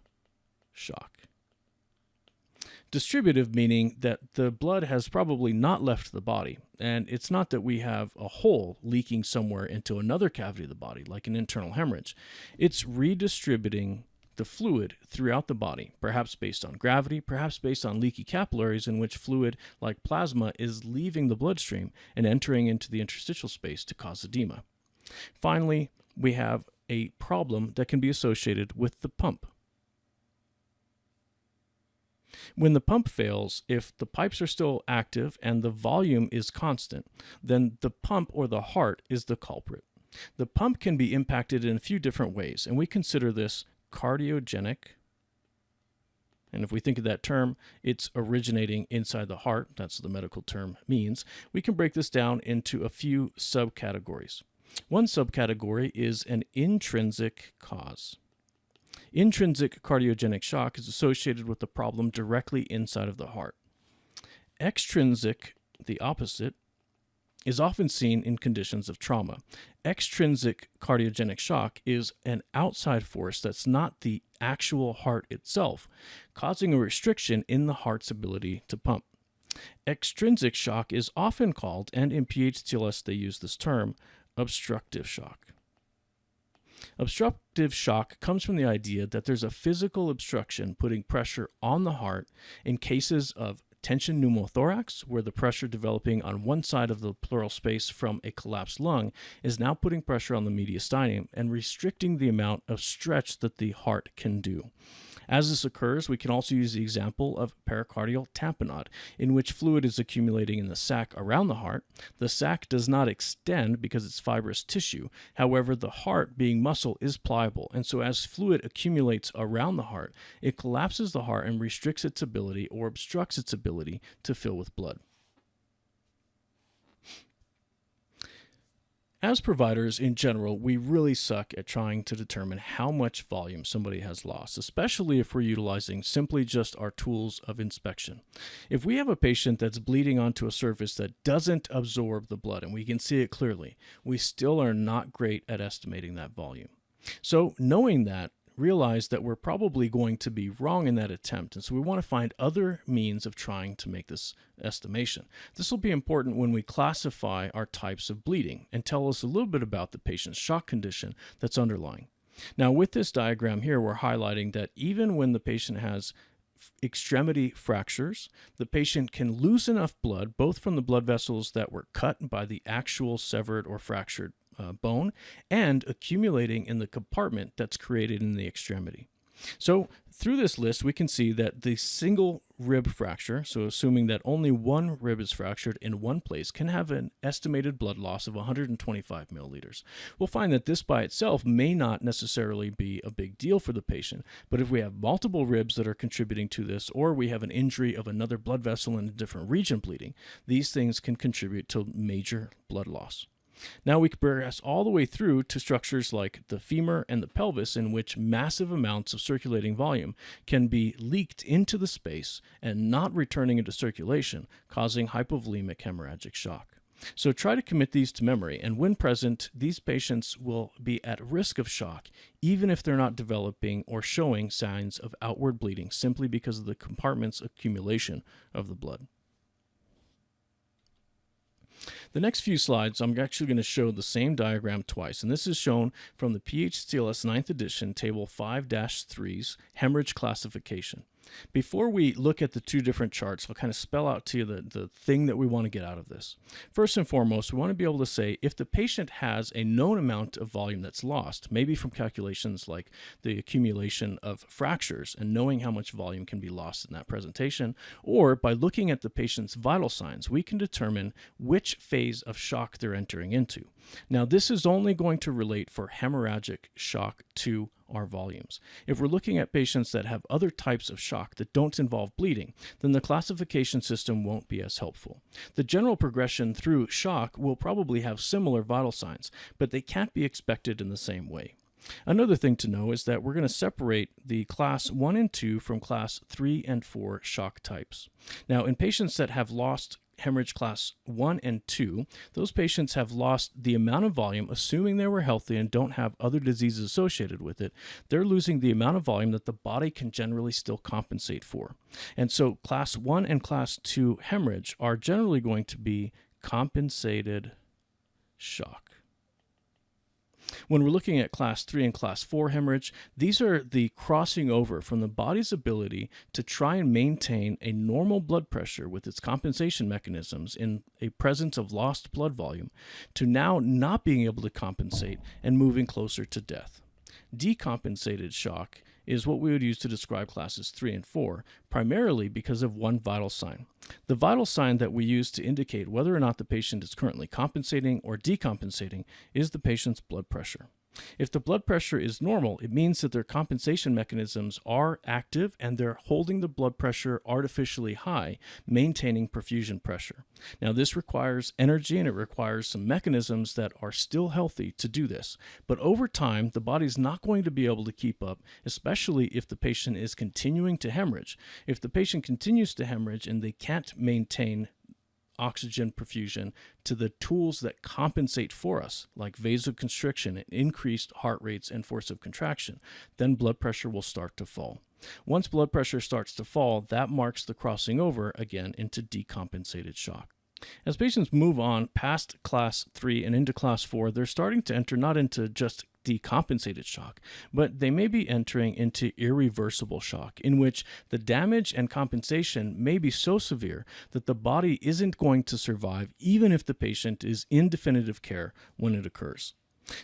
shock. Distributive meaning that the blood has probably not left the body, and it's not that we have a hole leaking somewhere into another cavity of the body, like an internal hemorrhage. It's redistributing the fluid throughout the body, perhaps based on gravity, perhaps based on leaky capillaries in which fluid, like plasma, is leaving the bloodstream and entering into the interstitial space to cause edema. Finally, we have a problem that can be associated with the pump. When the pump fails, if the pipes are still active and the volume is constant, then the pump or the heart is the culprit. The pump can be impacted in a few different ways, and we consider this cardiogenic. And if we think of that term, it's originating inside the heart. That's what the medical term means. We can break this down into a few subcategories. One subcategory is an intrinsic cause. Intrinsic cardiogenic shock is associated with the problem directly inside of the heart. Extrinsic, the opposite, is often seen in conditions of trauma. Extrinsic cardiogenic shock is an outside force that's not the actual heart itself, causing a restriction in the heart's ability to pump. Extrinsic shock is often called, and in PHTLS they use this term, obstructive shock. Obstructive shock comes from the idea that there's a physical obstruction putting pressure on the heart in cases of tension pneumothorax, where the pressure developing on one side of the pleural space from a collapsed lung is now putting pressure on the mediastinum and restricting the amount of stretch that the heart can do. As this occurs, we can also use the example of pericardial tamponade, in which fluid is accumulating in the sac around the heart. The sac does not extend because it's fibrous tissue. However, the heart, being muscle, is pliable, and so as fluid accumulates around the heart, it collapses the heart and restricts its ability or obstructs its ability to fill with blood. As providers in general, we really suck at trying to determine how much volume somebody has lost, especially if we're utilizing simply just our tools of inspection. If we have a patient that's bleeding onto a surface that doesn't absorb the blood and we can see it clearly, we still are not great at estimating that volume. So knowing that realize that we're probably going to be wrong in that attempt. And so we want to find other means of trying to make this estimation. This will be important when we classify our types of bleeding and tell us a little bit about the patient's shock condition that's underlying. Now, with this diagram here, we're highlighting that even when the patient has extremity fractures, the patient can lose enough blood, both from the blood vessels that were cut by the actual severed or fractured bone and accumulating in the compartment that's created in the extremity. So through this list, we can see that the single rib fracture, so assuming that only one rib is fractured in one place, can have an estimated blood loss of 125 milliliters. We'll find that this by itself may not necessarily be a big deal for the patient, but if we have multiple ribs that are contributing to this, or we have an injury of another blood vessel in a different region bleeding, these things can contribute to major blood loss. Now we can progress all the way through to structures like the femur and the pelvis, in which massive amounts of circulating volume can be leaked into the space and not returning into circulation, causing hypovolemic hemorrhagic shock. So try to commit these to memory, and when present, these patients will be at risk of shock even if they're not developing or showing signs of outward bleeding simply because of the compartment's accumulation of the blood. The next few slides, I'm actually going to show the same diagram twice, and this is shown from the PHTLS 9th edition, Table 5-3's hemorrhage classification. Before we look at the two different charts, I'll kind of spell out to you the thing that we want to get out of this. First and foremost, we want to be able to say if the patient has a known amount of volume that's lost, maybe from calculations like the accumulation of fractures and knowing how much volume can be lost in that presentation, or by looking at the patient's vital signs, we can determine which phase of shock they're entering into. Now, this is only going to relate for hemorrhagic shock to our volumes. If we're looking at patients that have other types of shock that don't involve bleeding, then the classification system won't be as helpful. The general progression through shock will probably have similar vital signs, but they can't be expected in the same way. Another thing to know is that we're going to separate the class 1 and 2 from class 3 and 4 shock types. Now, in patients that have lost hemorrhage class 1 and 2, those patients have lost the amount of volume, assuming they were healthy and don't have other diseases associated with it. They're losing the amount of volume that the body can generally still compensate for. And so class 1 and class 2 hemorrhage are generally going to be compensated shock. When we're looking at class 3 and class 4 hemorrhage, these are the crossing over from the body's ability to try and maintain a normal blood pressure with its compensation mechanisms in a presence of lost blood volume to now not being able to compensate and moving closer to death. Decompensated shock is what we would use to describe classes 3 and 4, primarily because of one vital sign. The vital sign that we use to indicate whether or not the patient is currently compensating or decompensating is the patient's blood pressure. If the blood pressure is normal, it means that their compensation mechanisms are active and they're holding the blood pressure artificially high, maintaining perfusion pressure. Now, this requires energy and it requires some mechanisms that are still healthy to do this. But over time, the body's not going to be able to keep up, especially if the patient is continuing to hemorrhage. If the patient continues to hemorrhage and they can't maintain oxygen perfusion to the tools that compensate for us, like vasoconstriction and increased heart rates and force of contraction, then blood pressure will start to fall. Once blood pressure starts to fall, that marks the crossing over again into decompensated shock. As patients move on past class 3 and into class 4, they're starting to enter not into just decompensated shock, but they may be entering into irreversible shock, in which the damage and compensation may be so severe that the body isn't going to survive even if the patient is in definitive care when it occurs.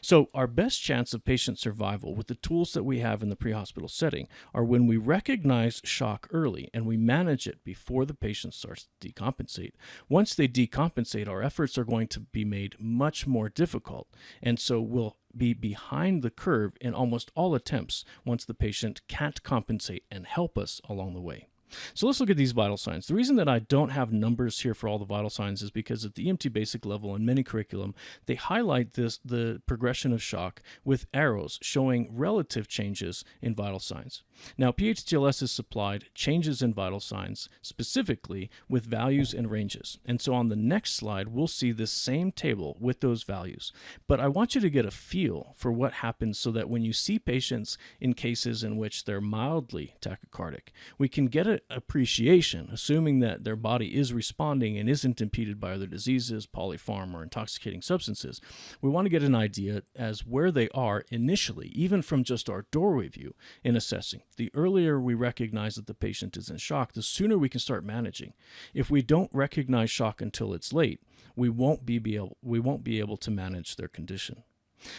So our best chance of patient survival with the tools that we have in the pre-hospital setting are when we recognize shock early and we manage it before the patient starts to decompensate. Once they decompensate, our efforts are going to be made much more difficult, and so we'll be behind the curve in almost all attempts once the patient can't compensate and help us along the way. So let's look at these vital signs. The reason that I don't have numbers here for all the vital signs is because at the EMT basic level in many curriculum, they highlight the progression of shock with arrows showing relative changes in vital signs. Now, PHTLS is supplied changes in vital signs specifically with values and ranges. And so on the next slide, we'll see this same table with those values. But I want you to get a feel for what happens so that when you see patients in cases in which they're mildly tachycardic, we can get an appreciation, assuming that their body is responding and isn't impeded by other diseases, polypharm, or intoxicating substances. We want to get an idea as where they are initially, even from just our doorway view in assessing. The earlier we recognize that the patient is in shock, the sooner we can start managing. If we don't recognize shock until it's late, we won't be able to manage their condition.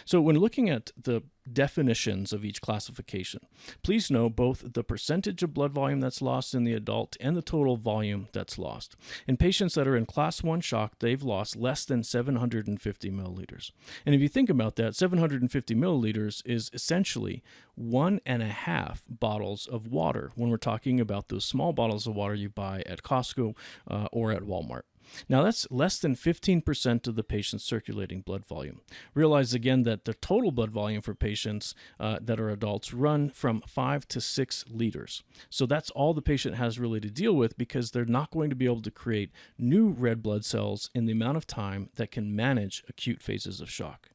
So when looking at the definitions of each classification, please know both the percentage of blood volume that's lost in the adult and the total volume that's lost. In patients that are in class 1 shock, they've lost less than 750 milliliters. And if you think about that, 750 milliliters is essentially 1.5 bottles of water when we're talking about those small bottles of water you buy at Costco or at Walmart. Now, that's less than 15% of the patient's circulating blood volume. Realize again that the total blood volume for patients that are adults run from 5 to 6 liters. So that's all the patient has really to deal with because they're not going to be able to create new red blood cells in the amount of time that can manage acute phases of shock.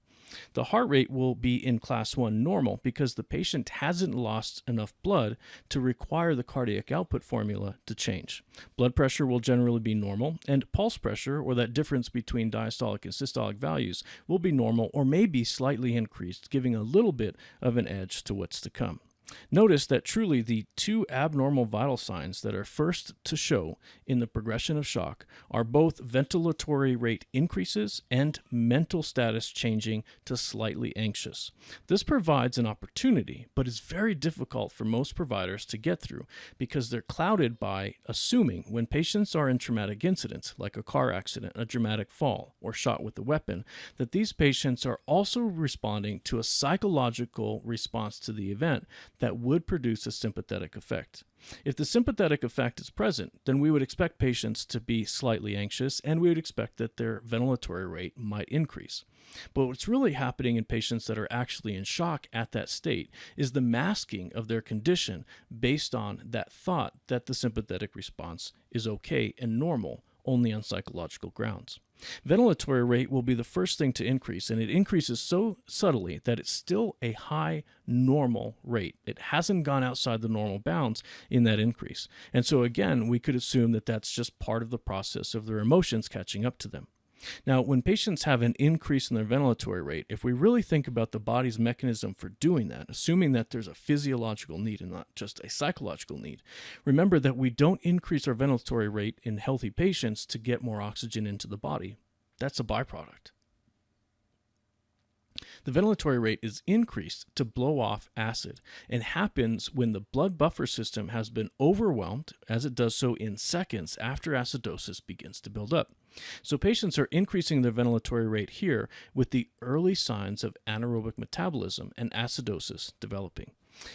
The heart rate will be in class 1 normal because the patient hasn't lost enough blood to require the cardiac output formula to change. Blood pressure will generally be normal, and pulse pressure, or that difference between diastolic and systolic values, will be normal or may be slightly increased, giving a little bit of an edge to what's to come. Notice that truly the two abnormal vital signs that are first to show in the progression of shock are both ventilatory rate increases and mental status changing to slightly anxious. This provides an opportunity, but is very difficult for most providers to get through because they're clouded by assuming when patients are in traumatic incidents, like a car accident, a dramatic fall, or shot with a weapon, that these patients are also responding to a psychological response to the event that would produce a sympathetic effect. If the sympathetic effect is present, then we would expect patients to be slightly anxious and we would expect that their ventilatory rate might increase. But what's really happening in patients that are actually in shock at that state is the masking of their condition based on that thought that the sympathetic response is okay and normal only on psychological grounds. Ventilatory rate will be the first thing to increase, and it increases so subtly that it's still a high normal rate. It hasn't gone outside the normal bounds in that increase. And so again, we could assume that that's just part of the process of their emotions catching up to them. Now, when patients have an increase in their ventilatory rate, if we really think about the body's mechanism for doing that, assuming that there's a physiological need and not just a psychological need, remember that we don't increase our ventilatory rate in healthy patients to get more oxygen into the body. That's a byproduct. The ventilatory rate is increased to blow off acid and happens when the blood buffer system has been overwhelmed, as it does so in seconds after acidosis begins to build up. So patients are increasing their ventilatory rate here with the early signs of anaerobic metabolism and acidosis developing.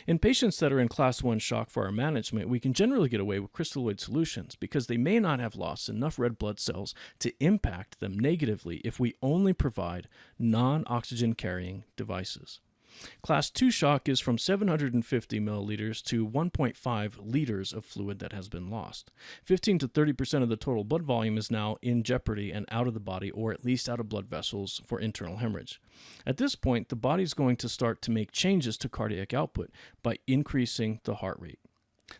In patients that are in class 1 shock for our management, we can generally get away with crystalloid solutions because they may not have lost enough red blood cells to impact them negatively if we only provide non-oxygen carrying devices. Class 2 shock is from 750 milliliters to 1.5 liters of fluid that has been lost. 15 to 30% of the total blood volume is now in jeopardy and out of the body, or at least out of blood vessels for internal hemorrhage. At this point, the body is going to start to make changes to cardiac output by increasing the heart rate.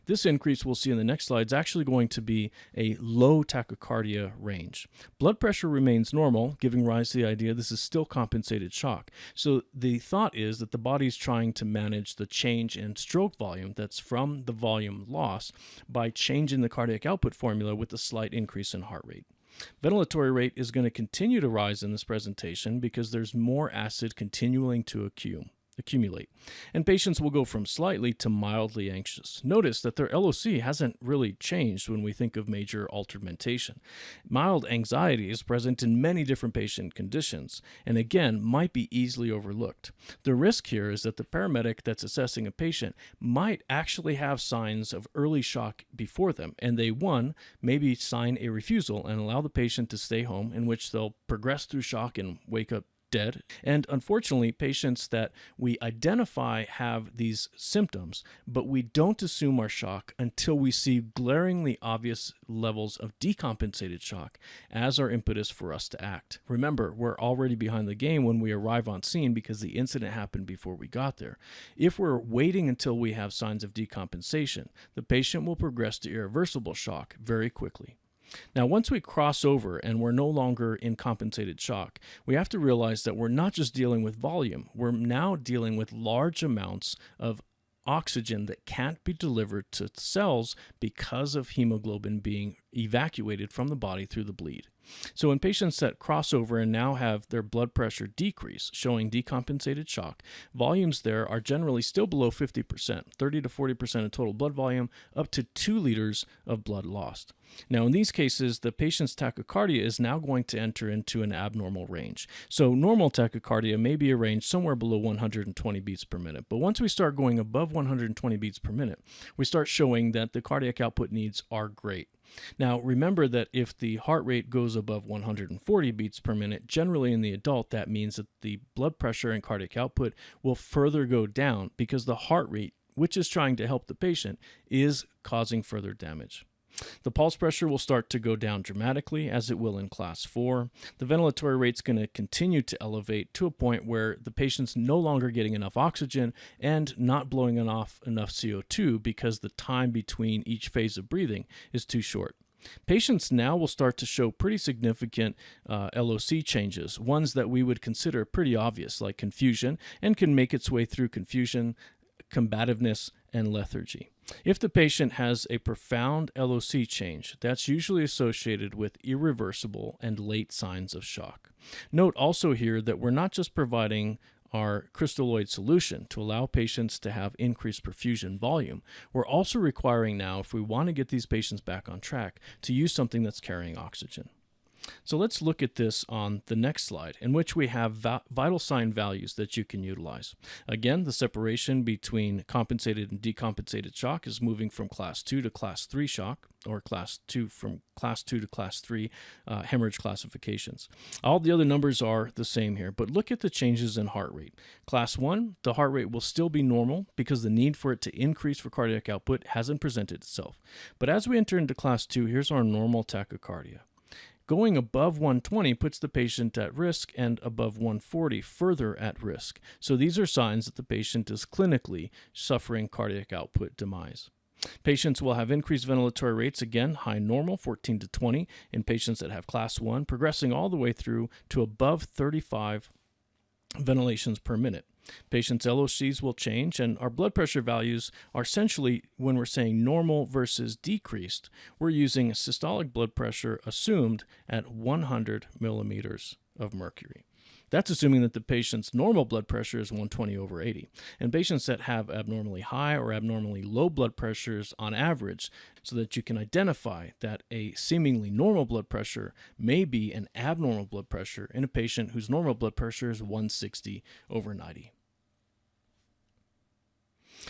This increase we'll see in the next slide is actually going to be a low tachycardia range. Blood pressure remains normal, giving rise to the idea this is still compensated shock. So the thought is that the body is trying to manage the change in stroke volume that's from the volume loss by changing the cardiac output formula with a slight increase in heart rate. Ventilatory rate is going to continue to rise in this presentation because there's more acid continuing to accumulate. accumulate. And patients will go from slightly to mildly anxious. Notice that their LOC hasn't really changed when we think of major altered mentation. Mild anxiety is present in many different patient conditions, and again, might be easily overlooked. The risk here is that the paramedic that's assessing a patient might actually have signs of early shock before them, and they, one, maybe sign a refusal and allow the patient to stay home, in which they'll progress through shock and wake up dead. And unfortunately, patients that we identify have these symptoms, but we don't assume are shock until we see glaringly obvious levels of decompensated shock as our impetus for us to act. Remember, we're already behind the game when we arrive on scene because the incident happened before we got there. If we're waiting until we have signs of decompensation, the patient will progress to irreversible shock very quickly. Now, once we cross over and we're no longer in compensated shock, we have to realize that we're not just dealing with volume, we're now dealing with large amounts of oxygen that can't be delivered to cells because of hemoglobin being evacuated from the body through the bleed. So in patients that cross over and now have their blood pressure decrease, showing decompensated shock, volumes there are generally still below 50%, 30 to 40% of total blood volume, up to 2 liters of blood lost. Now in these cases, the patient's tachycardia is now going to enter into an abnormal range. So normal tachycardia may be a range somewhere below 120 beats per minute, but once we start going above 120 beats per minute, we start showing that the cardiac output needs are great. Now, remember that if the heart rate goes above 140 beats per minute, generally in the adult, that means that the blood pressure and cardiac output will further go down because the heart rate, which is trying to help the patient, is causing further damage. The pulse pressure will start to go down dramatically, as it will in class 4. The ventilatory rate's going to continue to elevate to a point where the patient's no longer getting enough oxygen and not blowing off enough CO2 because the time between each phase of breathing is too short. Patients now will start to show pretty significant LOC changes, ones that we would consider pretty obvious, like confusion, and can make its way through confusion, combativeness, and lethargy. If the patient has a profound LOC change, that's usually associated with irreversible and late signs of shock. Note also here that we're not just providing our crystalloid solution to allow patients to have increased perfusion volume. We're also requiring now, if we want to get these patients back on track, to use something that's carrying oxygen. So let's look at this on the next slide, in which we have vital sign values that you can utilize. Again, the separation between compensated and decompensated shock is moving from class 2 to class 3 shock, or from class 2 to class 3 hemorrhage classifications. All the other numbers are the same here, but look at the changes in heart rate. Class 1, the heart rate will still be normal because the need for it to increase for cardiac output hasn't presented itself. But as we enter into class 2, here's our normal tachycardia. Going above 120 puts the patient at risk, and above 140 further at risk. So these are signs that the patient is clinically suffering cardiac output demise. Patients will have increased ventilatory rates, again, high normal, 14 to 20, in patients that have class 1, progressing all the way through to above 35 ventilations per minute. Patients' LOCs will change, and our blood pressure values are essentially, when we're saying normal versus decreased, we're using systolic blood pressure assumed at 100 millimeters of mercury. That's assuming that the patient's normal blood pressure is 120/80. And patients that have abnormally high or abnormally low blood pressures on average, so that you can identify that a seemingly normal blood pressure may be an abnormal blood pressure in a patient whose normal blood pressure is 160/90.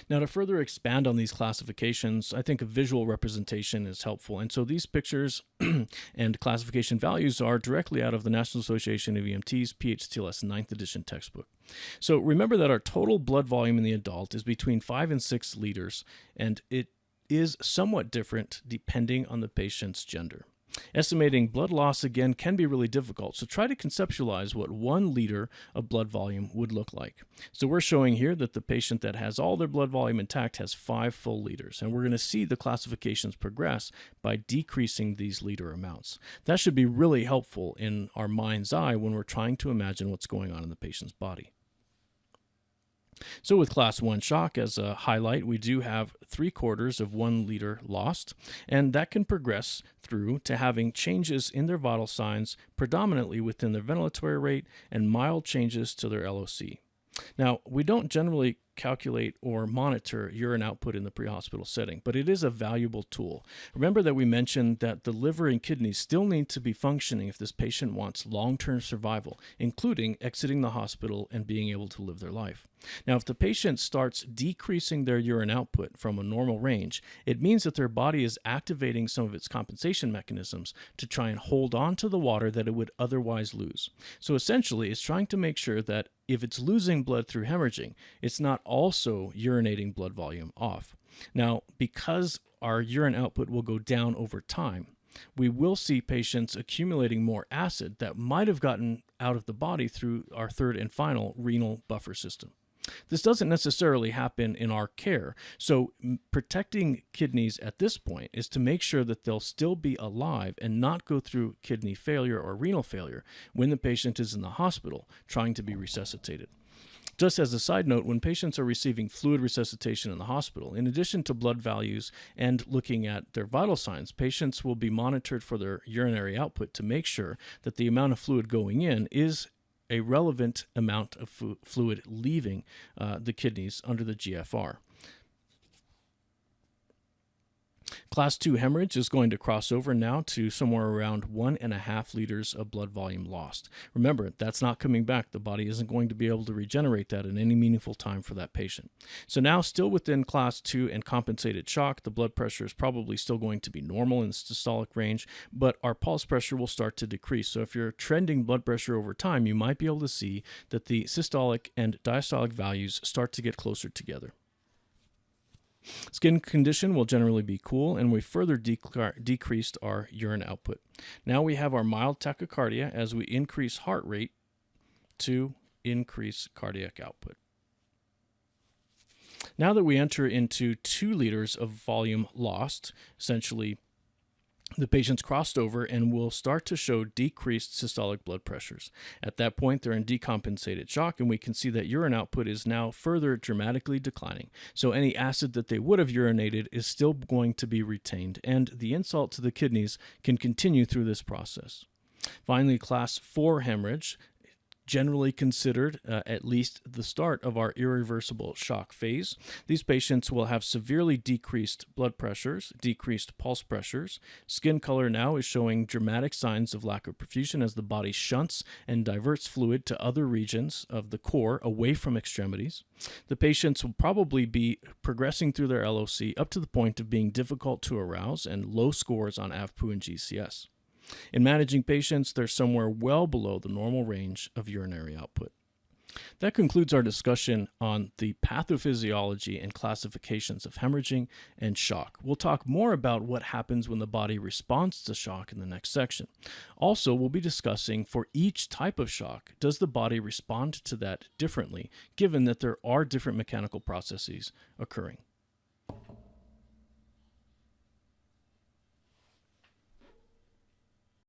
Now, to further expand on these classifications, I think a visual representation is helpful. And so these pictures and classification values are directly out of the National Association of EMT's PHTLS 9th edition textbook. So remember that our total blood volume in the adult is between 5 and 6 liters, and it is somewhat different depending on the patient's gender. Estimating blood loss, again, can be really difficult, so try to conceptualize what 1 liter of blood volume would look like. So we're showing here that the patient that has all their blood volume intact has 5 full liters, and we're going to see the classifications progress by decreasing these liter amounts. That should be really helpful in our mind's eye when we're trying to imagine what's going on in the patient's body. So with class 1 shock as a highlight, we do have 3/4 of 1 liter lost, and that can progress through to having changes in their vital signs predominantly within their ventilatory rate and mild changes to their LOC. Now, we don't generally calculate or monitor urine output in the pre-hospital setting, but it is a valuable tool. Remember that we mentioned that the liver and kidneys still need to be functioning if this patient wants long-term survival, including exiting the hospital and being able to live their life. Now, if the patient starts decreasing their urine output from a normal range, it means that their body is activating some of its compensation mechanisms to try and hold on to the water that it would otherwise lose. So essentially, it's trying to make sure that if it's losing blood through hemorrhaging, it's not also urinating blood volume off. Now, because our urine output will go down over time, we will see patients accumulating more acid that might have gotten out of the body through our third and final renal buffer system. This doesn't necessarily happen in our care, so protecting kidneys at this point is to make sure that they'll still be alive and not go through kidney failure or renal failure when the patient is in the hospital trying to be resuscitated. Just as a side note, when patients are receiving fluid resuscitation in the hospital, in addition to blood values and looking at their vital signs, patients will be monitored for their urinary output to make sure that the amount of fluid going in is a relevant amount of fluid leaving the kidneys under the GFR. Class 2 hemorrhage is going to cross over now to somewhere around 1.5 liters of blood volume lost. Remember, that's not coming back. The body isn't going to be able to regenerate that in any meaningful time for that patient. So now, still within class 2 and compensated shock, the blood pressure is probably still going to be normal in the systolic range, but our pulse pressure will start to decrease. So if you're trending blood pressure over time, you might be able to see that the systolic and diastolic values start to get closer together. Skin condition will generally be cool, and we further decreased our urine output. Now we have our mild tachycardia as we increase heart rate to increase cardiac output. Now that we enter into 2 liters of volume lost, essentially the patient's crossed over and will start to show decreased systolic blood pressures. At that point, they're in decompensated shock, and we can see that urine output is now further dramatically declining. So any acid that they would have urinated is still going to be retained, and the insult to the kidneys can continue through this process. Finally, class 4 hemorrhage, generally considered at least the start of our irreversible shock phase. These patients will have severely decreased blood pressures, decreased pulse pressures. Skin color now is showing dramatic signs of lack of perfusion as the body shunts and diverts fluid to other regions of the core away from extremities. The patients will probably be progressing through their LOC up to the point of being difficult to arouse and low scores on AVPU and GCS. In managing patients, they're somewhere well below the normal range of urinary output. That concludes our discussion on the pathophysiology and classifications of hemorrhaging and shock. We'll talk more about what happens when the body responds to shock in the next section. Also, we'll be discussing for each type of shock, does the body respond to that differently, given that there are different mechanical processes occurring.